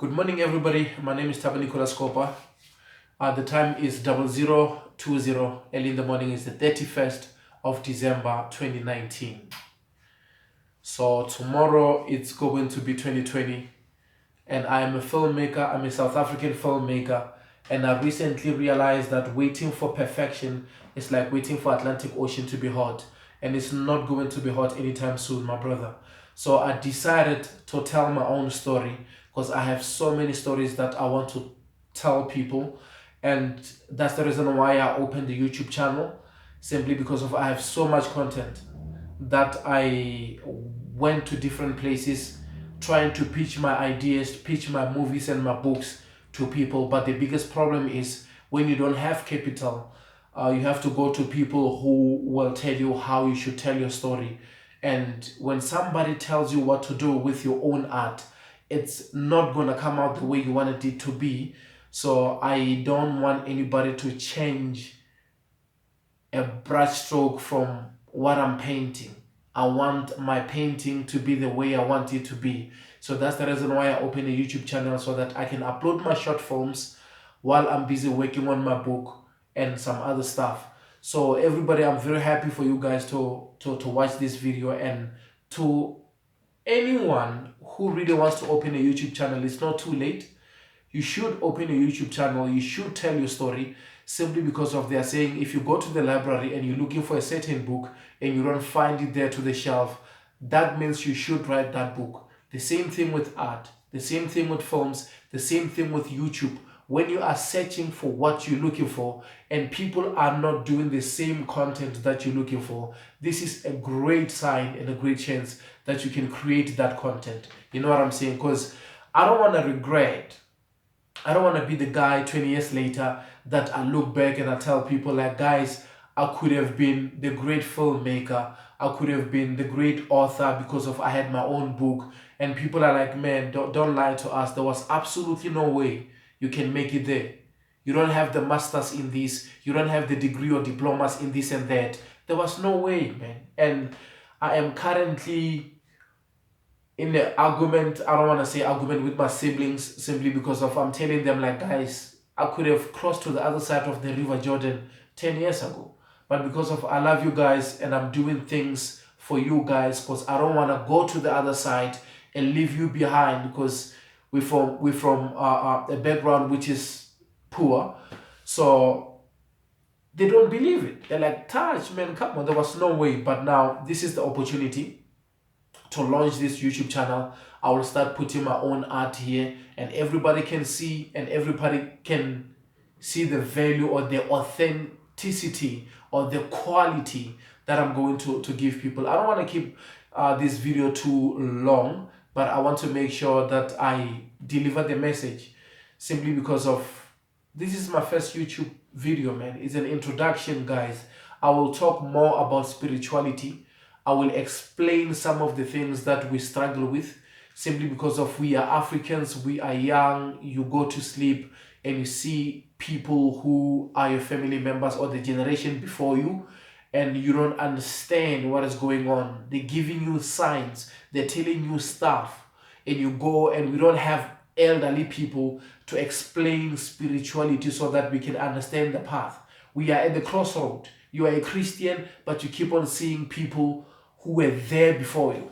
Good morning, everybody. My name is Taba Nicholas Kopa. The time is 0020. Early in the morning is the 31st of December 2019. So tomorrow it's going to be 2020, and I am a filmmaker. I'm a South African filmmaker, and I recently realized that waiting for perfection is like waiting for Atlantic Ocean to be hot, and it's not going to be hot anytime soon, my brother. So I decided to tell my own story because I have so many stories that I want to tell people, and that's the reason why I opened the YouTube channel, simply because of I have so much content that I went to different places trying to pitch my ideas, pitch my movies and my books to people. But the biggest problem is when you don't have capital, you have to go to people who will tell you how you should tell your story. And when somebody tells you what to do with your own art, it's not gonna come out the way you wanted it to be. So I don't want anybody to change a brushstroke from what I'm painting. I want my painting to be the way I want it to be. So that's the reason why I opened a YouTube channel, so that I can upload my short films while I'm busy working on my book and some other stuff. So everybody, I'm very happy for you guys to watch this video, and to anyone who really wants to open a YouTube channel, it's not too late. You should open a YouTube channel. You should tell your story, simply because of their saying, if you go to the library and you're looking for a certain book and you don't find it there to the shelf, that means you should write that book. The same thing with art, the same thing with films, the same thing with YouTube. When you are searching for what you're looking for and people are not doing the same content that you're looking for, this is a great sign and a great chance that you can create that content. You know what I'm saying? Because I don't want to regret. I don't want to be the guy 20 years later that I look back and I tell people like, guys, I could have been the great filmmaker. I could have been the great author because of I had my own book. And people are like, man, don't lie to us. There was absolutely no way you can make it there. You don't have the masters in this. You don't have the degree or diplomas in this and that. There was no way, man. And I am currently in the argument, I don't want to say argument with my siblings, simply because of I'm telling them like, guys, I could have crossed to the other side of the River Jordan 10 years ago. But because of I love you guys and I'm doing things for you guys, because I don't want to go to the other side and leave you behind, because we're from a background which is poor. So they don't believe it. They're like, Taj, man, come on, there was no way. But now this is the opportunity to launch this YouTube channel. I will start putting my own art here, and everybody can see, and everybody can see the value or the authenticity or the quality that I'm going to give people. I don't want to keep this video too long, but I want to make sure that I deliver the message, simply because of this is my first YouTube video, man. It's an introduction, guys. I will talk more about spirituality. I will explain some of the things that we struggle with, simply because of we are Africans, we are young, you go to sleep and you see people who are your family members or the generation before you, and you don't understand what is going on. They're giving you signs, they're telling you stuff, and you go, and we don't have elderly people to explain spirituality so that we can understand the path. We are at the crossroad. You are a Christian, but you keep on seeing people who were there before you.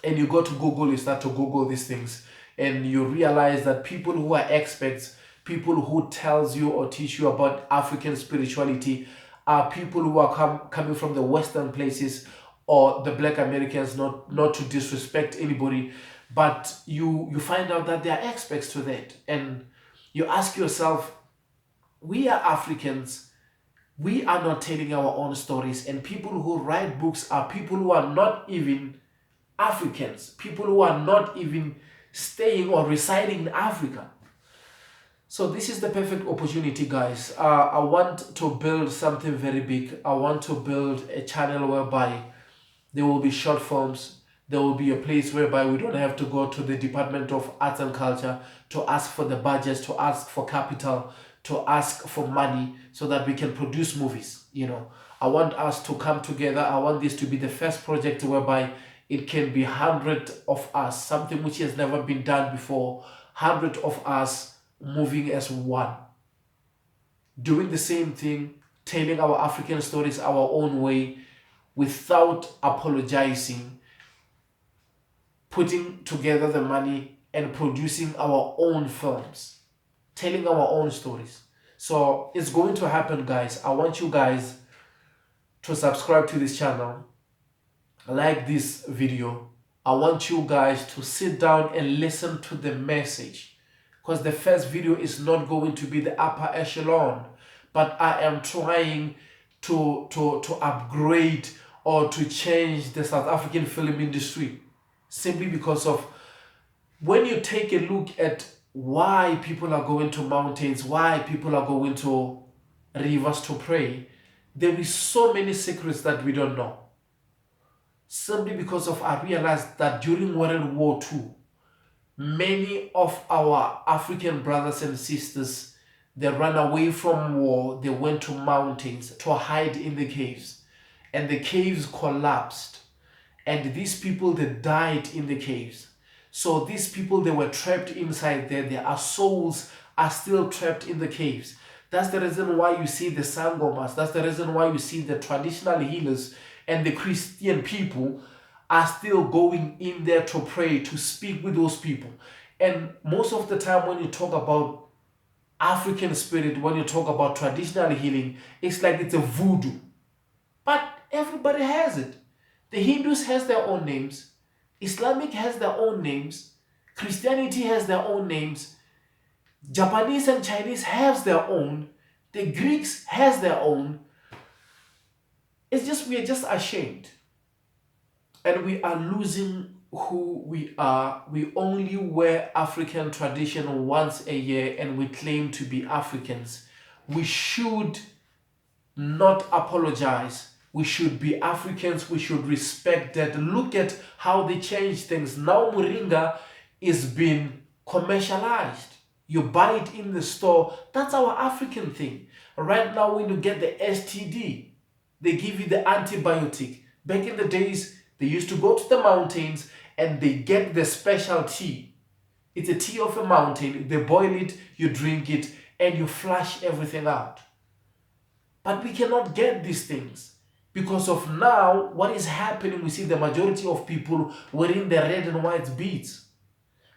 And you go to Google, you start to Google these things, and you realize that people who are experts, people who tells you or teach you about African spirituality, are people who are coming from the Western places, or the Black Americans, not to disrespect anybody, but you find out that they are experts to that. And you ask yourself, we are Africans, we are not telling our own stories, and people who write books are people who are not even Africans, people who are not even staying or residing in Africa. So this is the perfect opportunity, guys. I want to build something very big. I want to build a channel whereby there will be short films. There will be a place whereby we don't have to go to the Department of Arts and Culture to ask for the budgets, to ask for capital, to ask for money, so that we can produce movies. I want us to come together. I want this to be the first project whereby it can be 100 of us, something which has never been done before. 100 of us moving as one, doing the same thing, telling our African stories our own way without apologizing, putting together the money and producing our own films, telling our own stories. So it's going to happen, guys. I want you guys to subscribe to this channel, like this video. I want you guys to sit down and listen to the message, because the first video is not going to be the upper echelon, but I am trying to upgrade or to change the South African film industry, simply because of when you take a look at why people are going to mountains, why people are going to rivers to pray, there is so many secrets that we don't know. Simply because of I realized that during World War II, many of our African brothers and sisters, they ran away from war, they went to mountains to hide in the caves, and the caves collapsed, and these people, they died in the caves. So these people, they were trapped inside there, their souls are still trapped in the caves. That's the reason why you see the Sangomas, that's the reason why you see the traditional healers and the Christian people are still going in there to pray, to speak with those people. And most of the time when you talk about African spirit, when you talk about traditional healing, it's like it's a voodoo. But everybody has it. The Hindus has their own names. Islamic has their own names. Christianity has their own names. Japanese and Chinese have their own. The Greeks has their own. It's just, we are just ashamed. And we are losing who we are. We only wear African tradition once a year and we claim to be Africans. We should not apologize. We should be Africans. We should respect that. Look at how they change things. Now Moringa is being commercialized. You buy it in the store. That's our African thing. Right now when you get the STD, they give you the antibiotic. Back in the days, they used to go to the mountains and they get the special tea. It's a tea of a mountain. They boil it, you drink it, and you flush everything out. But we cannot get these things because of now what is happening. We see the majority of people wearing the red and white beads.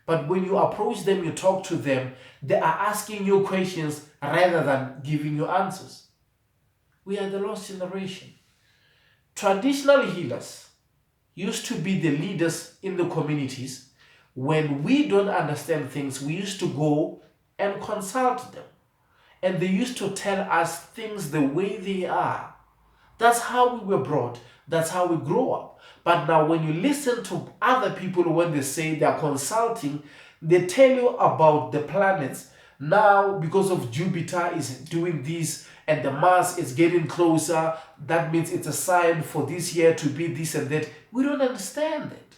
But when you approach them, you talk to them, they are asking you questions rather than giving you answers. We are the lost generation. Traditional healers used to be the leaders in the communities. When we don't understand things, we used to go and consult them. And they used to tell us things the way they are. That's how we were brought. That's how we grow up. But now when you listen to other people, when they say they are consulting, they tell you about the planets. Now, because of Jupiter is doing this and the Mars is getting closer, that means it's a sign for this year to be this and that. We don't understand it.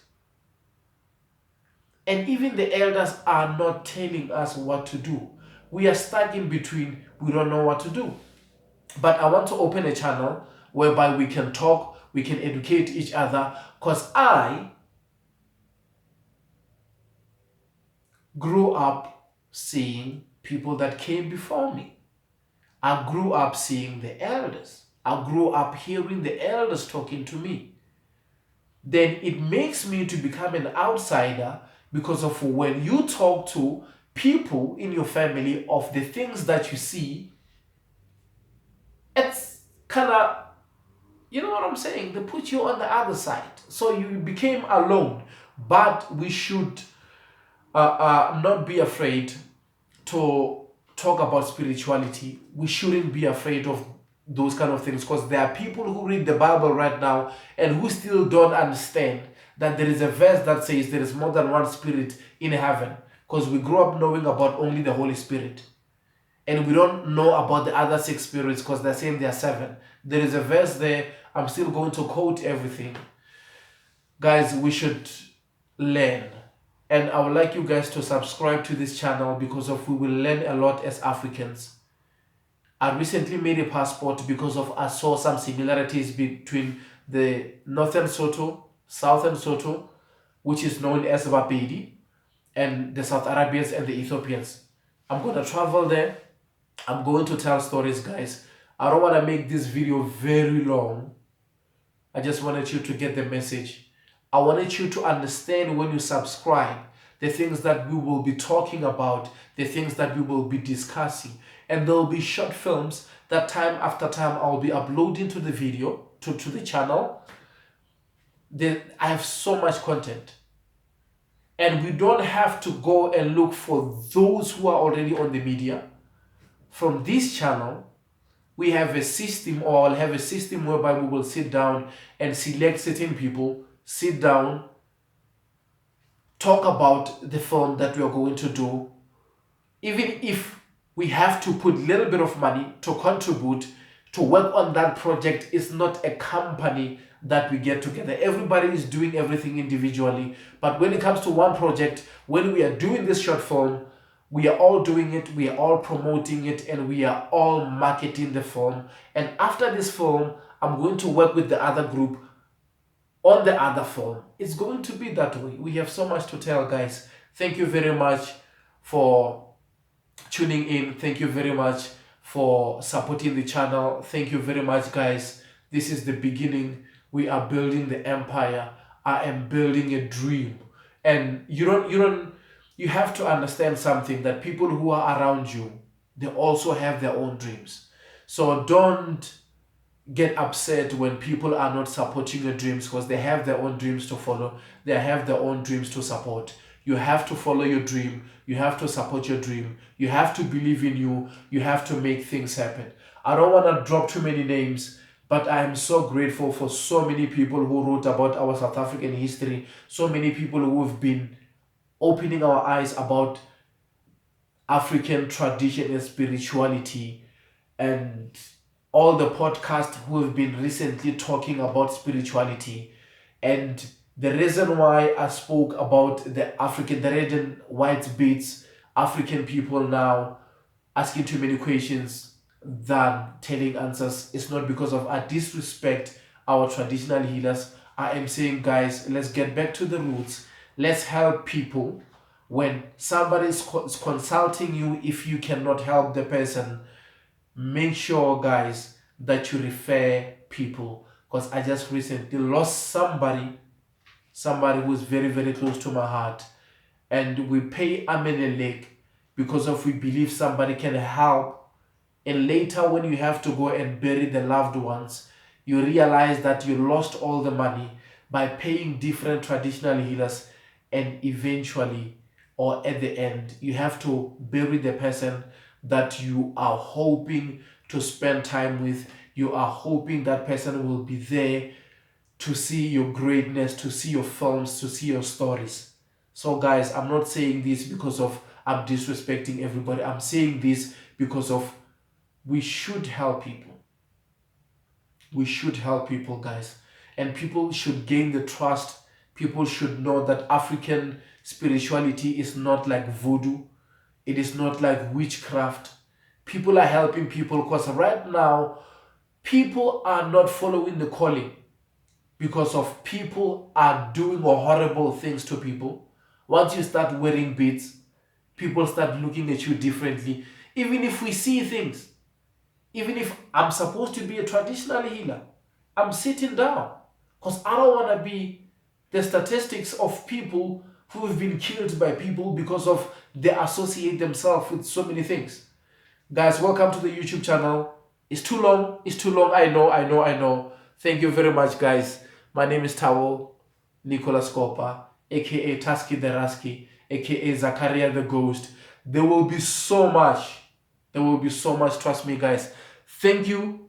And even the elders are not telling us what to do. We are stuck in between. We don't know what to do. But I want to open a channel whereby we can talk, we can educate each other, because I grew up seeing people that came before me. I grew up seeing the elders. I grew up hearing the elders talking to me. Then it makes me to become an outsider because of when you talk to people in your family of the things that you see, it's kind of, you know what I'm saying? They put you on the other side. So you became alone. But we should not be afraid to talk about spirituality. We shouldn't be afraid of those kind of things, because there are people who read the Bible right now and who still don't understand that there is a verse that says there is more than one spirit in heaven, because we grew up knowing about only the Holy Spirit. And we don't know about the other 6 spirits because they're saying there are 7. There is a verse there. I'm still going to quote everything. Guys, we should learn. And I would like you guys to subscribe to this channel because of we will learn a lot as Africans. I recently made a passport because of I saw some similarities between the Northern Sotho, Southern Sotho, which is known as Bapedi, and the South Arabians and the Ethiopians. I'm going to travel there. I'm going to tell stories, guys. I don't want to make this video very long. I just wanted you to get the message. I wanted you to understand when you subscribe the things that we will be talking about, the things that we will be discussing. And there will be short films that time after time I'll be uploading to the video, to the channel. I have so much content. And we don't have to go and look for those who are already on the media. From this channel, we have a system, or I'll have a system whereby we will sit down and select certain people, sit down, talk about the film that we are going to do. Even if we have to put a little bit of money to contribute to work on that project, it's not a company that we get together. Everybody is doing everything individually. But when it comes to one project, when we are doing this short film, we are all doing it, we are all promoting it, and we are all marketing the film. And after this film, I'm going to work with the other group on the other film. It's going to be that way. We have so much to tell, guys. Thank you very much for tuning in. Thank you very much for supporting the channel. Thank you very much, guys. This is the beginning. We are building the empire. I am building a dream. And you have to understand something, that people who are around you, they also have their own dreams. So don't get upset when people are not supporting your dreams, because they have their own dreams to follow. They have their own dreams to support. You have to follow your dream. You have to support your dream. You have to believe in you. You have to make things happen. I don't want to drop too many names, but I am so grateful for so many people who wrote about our South African history, so many people who have been opening our eyes about African tradition and spirituality, and all the podcasts who have been recently talking about spirituality. And the reason why I spoke about the red and white beads, African people now asking too many questions than telling answers, is not because of I disrespect our traditional healers. I am saying, guys, let's get back to the roots. Let's help people. When somebody is consulting you, if you cannot help the person, make sure, guys, that you refer people. Because I just recently lost somebody who is very, very close to my heart. And we pay arm and a leg because of we believe somebody can help. And later, when you have to go and bury the loved ones, you realize that you lost all the money by paying different traditional healers, and eventually, or at the end, you have to bury the person that you are hoping to spend time with. You are hoping that person will be there to see your greatness, to see your films, to see your stories. So guys, I'm not saying this because of I'm disrespecting everybody. I'm saying this because of we should help people. We should help people, guys. And people should gain the trust. People should know that African spirituality is not like voodoo. It is not like witchcraft. People are helping people, because right now, people are not following the calling because of people are doing horrible things to people. Once you start wearing beads, people start looking at you differently. Even if we see things, even if I'm supposed to be a traditional healer, I'm sitting down because I don't want to be the statistics of people who have been killed by people because of they associate themselves with so many things. Guys, welcome to the YouTube channel. It's too long. I know. Thank you very much, guys. My name is Tabo Nicholas Kopa, aka Tasky the Rasky, aka Zakaria the Ghost. There will be so much. Trust me, guys. Thank you.